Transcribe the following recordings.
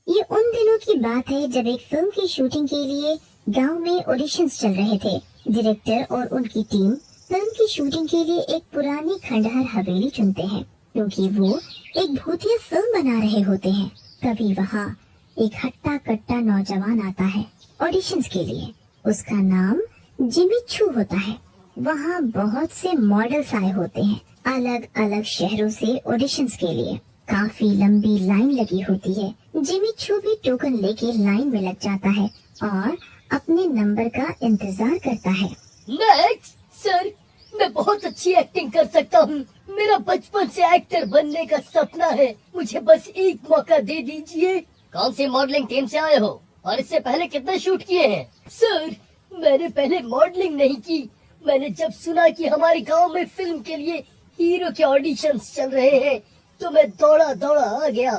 ये उन दिनों की बात है जब एक फिल्म की शूटिंग के लिए गांव में ऑडिशंस चल रहे थे। डायरेक्टर और उनकी टीम फिल्म की शूटिंग के लिए एक पुरानी खंडहर हवेली चुनते हैं, क्योंकि वो एक भूतिया फिल्म बना रहे होते हैं। तभी वहाँ एक हट्टा कट्टा नौजवान आता है ऑडिशंस के लिए। उसका नाम जिमी छू होता है। वहाँ बहुत से मॉडल्स आए होते हैं अलग अलग शहरों से ऑडिशंस के लिए। काफी लंबी लाइन लगी होती है। जिमी छू भी टोकन लेके लाइन में लग जाता है और अपने नंबर का इंतजार करता है। नेक्स्ट सर, मैं बहुत अच्छी एक्टिंग कर सकता हूँ। मेरा बचपन से एक्टर बनने का सपना है। मुझे बस एक मौका दे दीजिए। कौन सी मॉडलिंग टीम से आए हो और इससे पहले कितने शूट किए हैं? सर, मैंने पहले मॉडलिंग नहीं की। मैंने जब सुना कि हमारे गांव में फिल्म के लिए हीरो के ऑडिशंस चल रहे हैं तो मैं दौड़ा दौड़ा आ गया।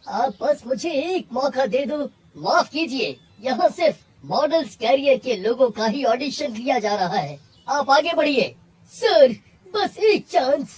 आप बस मुझे एक मौका दे दो। माफ कीजिए, यहाँ सिर्फ मॉडल्स कैरियर के लोगों का ही ऑडिशन लिया जा रहा है। आप आगे बढ़िए। सर, बस एक चांस।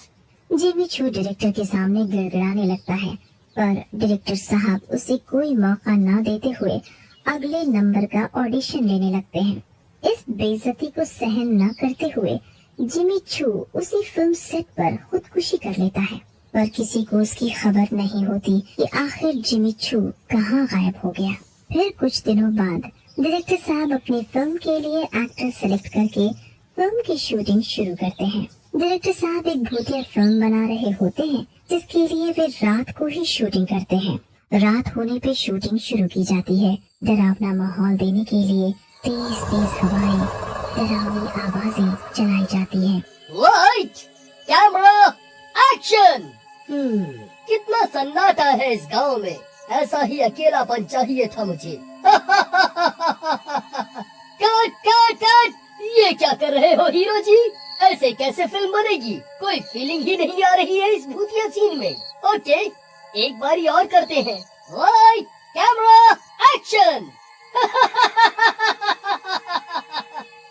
जिमी छू डायरेक्टर के सामने गिड़गिड़ाने लगता है, पर डायरेक्टर साहब उसे कोई मौका न देते हुए अगले नंबर का ऑडिशन लेने लगते हैं। इस बेइज्जती को सहन न करते हुए जिमी छू उसी फिल्म सेट पर खुदकुशी कर लेता है, पर किसी को उसकी खबर नहीं होती कि आखिर जिमी छू कहाँ गायब हो गया। फिर कुछ दिनों बाद डायरेक्टर साहब अपनी फिल्म के लिए एक्टर सेलेक्ट करके फिल्म की शूटिंग शुरू करते हैं। डायरेक्टर साहब एक भूतिया फिल्म बना रहे होते हैं जिसके लिए वे रात को ही शूटिंग करते हैं। रात होने पे शूटिंग शुरू की जाती है। डरावना माहौल देने के लिए तेज तेज हवाएं, डरावनी आवाजें चलाई जाती हैं। Light, camera, action. कितना सन्नाटा है इस गांव में। ऐसा ही अकेलापन चाहिए था मुझे। Cut cut cut! ये क्या कर रहे हो हीरो जी? ऐसे कैसे फिल्म बनेगी? कोई फीलिंग ही नहीं आ रही है इस भूतिया सीन में। ओके, एक बारी और करते हैं। Light, camera, action.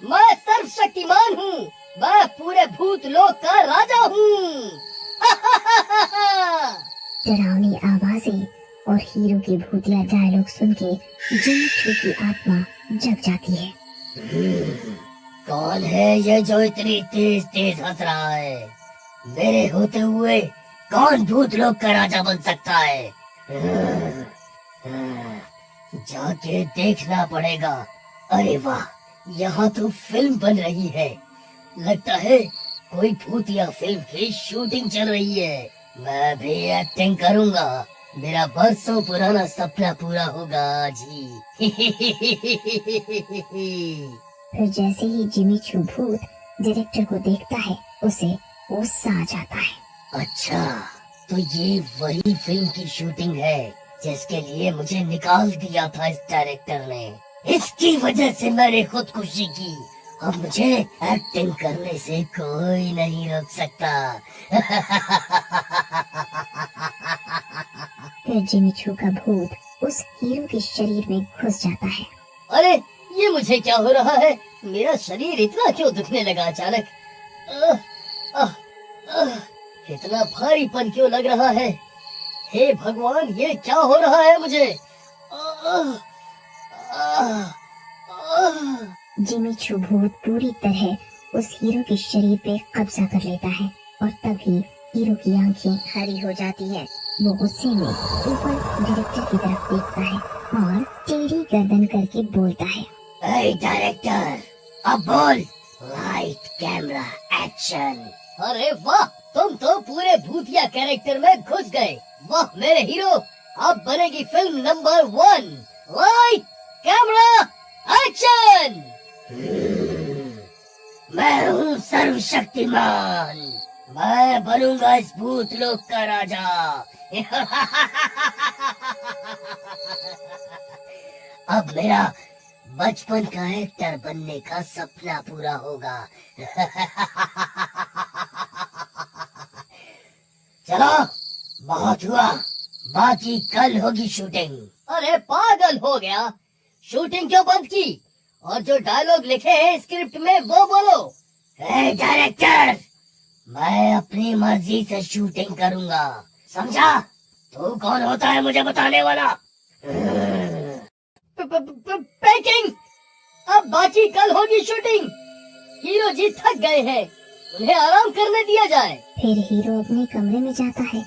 मैं सर्वशक्तिमान हूँ। मैं पूरे भूत लोक का राजा हूँ। डरावनी आवाजें और हीरो के भूतिया डायलॉग सुन के जिमी छू की आत्मा जग जाती है। कौन है ये जो इतनी तेज तेज हंस रहा है? मेरे होते हुए कौन भूत लोक का राजा बन सकता है? जाके देखना पड़ेगा। अरे वाह, यहाँ तो फिल्म बन रही है। लगता है कोई भूतिया फिल्म की शूटिंग चल रही है। मैं भी एक्टिंग करूँगा। मेरा बरसों पुराना सपना पूरा होगा आज ही। फिर जैसे ही जिमी छू भूत डायरेक्टर को देखता है उसे गुस्सा आ जाता है। अच्छा, तो ये वही फिल्म की शूटिंग है जिसके लिए मुझे निकाल दिया था इस डायरेक्टर ने। इसकी वजह से मैंने खुदकुशी की। अब मुझे एक्टिंग करने से कोई नहीं रोक सकता। फिर जिमी छू का भूत उस हीरो के शरीर में घुस जाता है। अरे, ये मुझे क्या हो रहा है? मेरा शरीर इतना क्यों दुखने लगा अचानक? इतना भारीपन क्यों लग रहा है? हे भगवान, ये क्या हो रहा है मुझे? जिमी छू भूत पूरी तरह उस हीरो के शरीर पे कब्जा कर लेता है और तभी हीरो की आंखें हरी हो जाती है। वो गुस्से में ऊपर डायरेक्टर की तरफ देखता है और टेढ़ी गर्दन करके बोलता है, हे डायरेक्टर, अब बोल। Light, camera, action. अरे वाह, तुम तो पूरे भूतिया कैरेक्टर में घुस गए। वाह मेरे हीरो, अब बनेगी film number 1। Light, camera, action. मैं हूँ सर्वशक्तिमान। मैं बनूंगा इस भूत लोक का राजा। अब मेरा बचपन का एक्टर बनने का सपना पूरा होगा। चलो, बहुत हुआ, बाकी कल होगी शूटिंग। अरे पागल हो गया? शूटिंग क्यों बंद की? और जो डायलॉग लिखे हैं स्क्रिप्ट में वो बोलो। हे डायरेक्टर, मैं अपनी मर्जी से शूटिंग करूंगा, समझा? तू कौन होता है मुझे बताने वाला? पैकिंग। अब बाकी कल होगी शूटिंग। हीरो जी थक गए हैं, उन्हें आराम करने दिया जाए। फिर हीरो अपने कमरे में जाता है।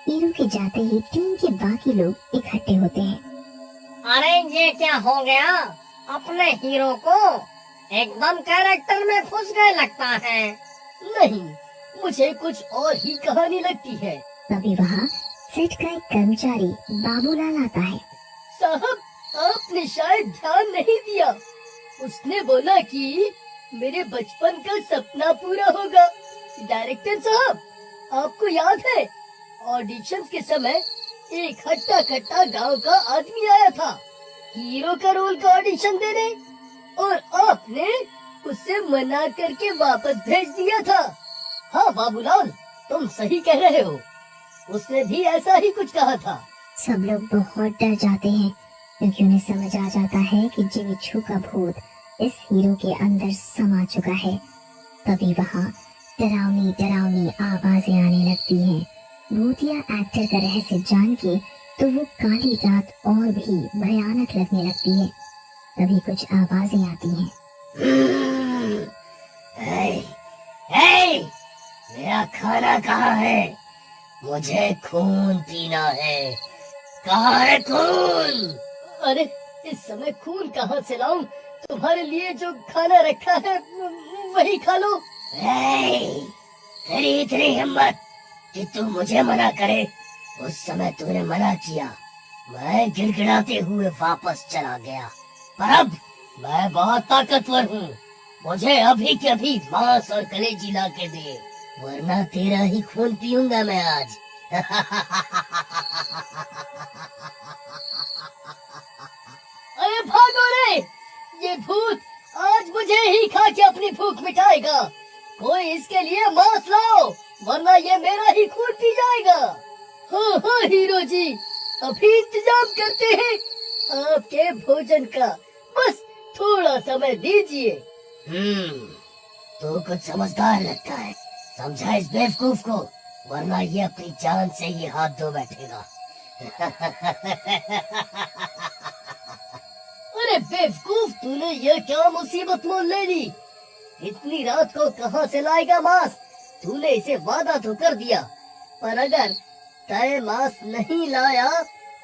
हीरो के जाते ही टीम के बाकी लोग इकट्ठे होते हैं। अरे ये क्या हो गया? अपने हीरो को एकदम कैरेक्टर में घुस गए लगता है। नहीं, मुझे कुछ और ही कहानी लगती है। तभी वहाँ सेट का एक कर्मचारी बाबूलाल आता है। साहब, आपने शायद ध्यान नहीं दिया। उसने बोला कि मेरे बचपन का सपना पूरा होगा। डायरेक्टर साहब, आपको याद है ऑडिशन के समय एक हट्टा कट्टा गांव का आदमी आया था हीरो का रोल का ऑडिशन देने, और आपने उसे मना करके वापस भेज दिया था। हाँ बाबूलाल, तुम सही कह रहे हो, उसने भी ऐसा ही कुछ कहा था। सब लोग बहुत डर जाते हैं क्योंकि उन्हें समझ आ जाता है कि जिमी छू का भूत इस हीरो के अंदर समा चुका है। तभी वहाँ डरावनी डरावनी आवाजें आने लगती हैं। भूतिया एक्टर का रहस्य जान के तो वो काली रात और भी भयानक लगने लगती है। तभी कुछ आवाजें आती हैं। हे, मेरा खाना कहाँ है? मुझे खून पीना है। कहाँ है खून? अरे इस समय खून कहाँ से लाऊं? तुम्हारे लिए जो खाना रखा है वही खा लो। तेरी इतनी हिम्मत कि तू मुझे मना करे? उस समय तूने मना किया, मैं गिड़गिड़ाते हुए वापस चला गया। पर अब मैं बहुत ताकतवर हूँ। मुझे अभी के अभी मांस और कलेजी ला के दे, वरना तेरा ही खून पीऊंगा मैं आज। अरे भागो रे, ये भूत आज मुझे ही खा के अपनी भूख मिटाएगा। कोई इसके लिए मांस लाओ, वरना ये मेरा ही खून पी जाएगा। हाँ हाँ हीरो जी, अभी इंतजाम करते हैं आपके भोजन का, बस थोड़ा समय दीजिए। तो कुछ समझदार लगता है, समझा इस बेवकूफ को, वरना ये अपनी जान से ही हाथ धो बैठेगा। अरे बेवकूफ, तूने ये क्या मुसीबत मोल ले ली? इतनी रात को कहाँ से लाएगा मांस? तूने इसे वादा तो कर दिया, पर अगर तय मांस नहीं लाया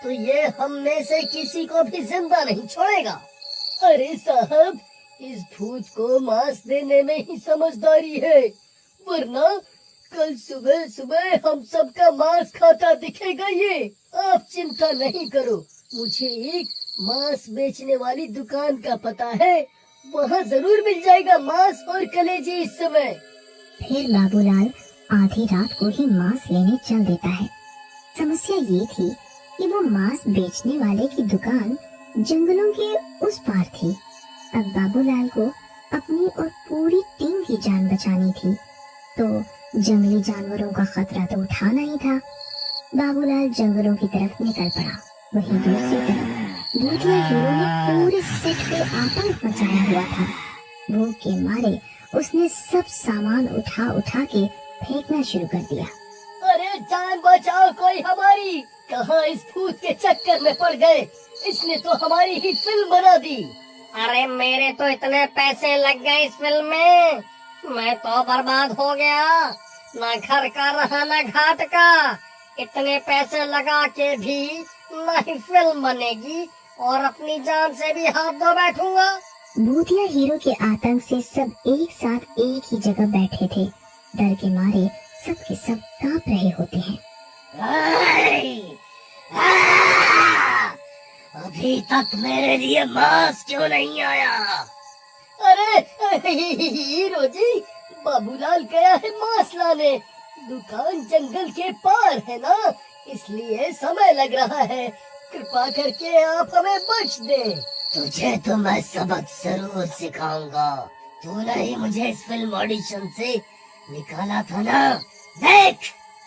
तो ये हम में से किसी को भी जिंदा नहीं छोड़ेगा। अरे साहब, इस भूत को मांस देने में ही समझदारी है, वरना कल सुबह सुबह हम सबका मांस खाता दिखेगा ये। आप चिंता नहीं करो, मुझे एक मांस बेचने वाली दुकान का पता है, वहाँ जरूर मिल जाएगा मांस और कलेजी इस समय। फिर बाबूलाल आधी रात को ही मांस लेने चल देता है। समस्या ये थी कि वो मांस बेचने वाले की दुकान जंगलों के उस पार थी। अब बाबूलाल को अपनी और पूरी टीम की जान बचानी थी, तो जंगली जानवरों का खतरा तो उठाना ही था। बाबूलाल जंगलों की तरफ निकल पड़ा। वहीं दूसरी तरफ भूतिया हीरो ने पूरे सेट पे आतंक मचाया हुआ था। भूख के मारे उसने सब सामान उठा उठा के फेंकना शुरू कर दिया। अरे जान बचाओ कोई हमारी, कहाँ इस भूत के चक्कर में पड़ गए? इसने तो हमारी ही फिल्म बना दी। अरे मेरे तो इतने पैसे लग गए इस फिल्म में, मैं तो बर्बाद हो गया। ना घर का रहा ना घाट का, इतने पैसे लगा के भी ना ही फिल्म बनेगी, और अपनी जान से भी हाथ धो बैठूंगा। भूतिया हीरो के आतंक से सब एक साथ एक ही जगह बैठे थे। डर के मारे सब के सब कांप रहे होते हैं। अभी तक मेरे लिए मांस क्यों नहीं आया? अरे हीरो जी, बाबूलाल गया है मांस लाने। दुकान जंगल के पार है ना, इसलिए समय लग रहा है। कृपा करके आप हमें बख्श दें। तुझे तो मैं सबक जरूर सिखाऊंगा। तूने ही मुझे इस फिल्म ऑडिशन से निकाला था ना। देख,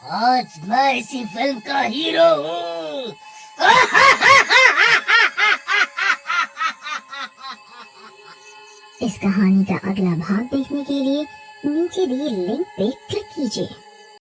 आज मैं इसी फिल्म का हीरो हूँ। इस कहानी का अगला भाग देखने के लिए नीचे दिए लिंक पे क्लिक कीजिए।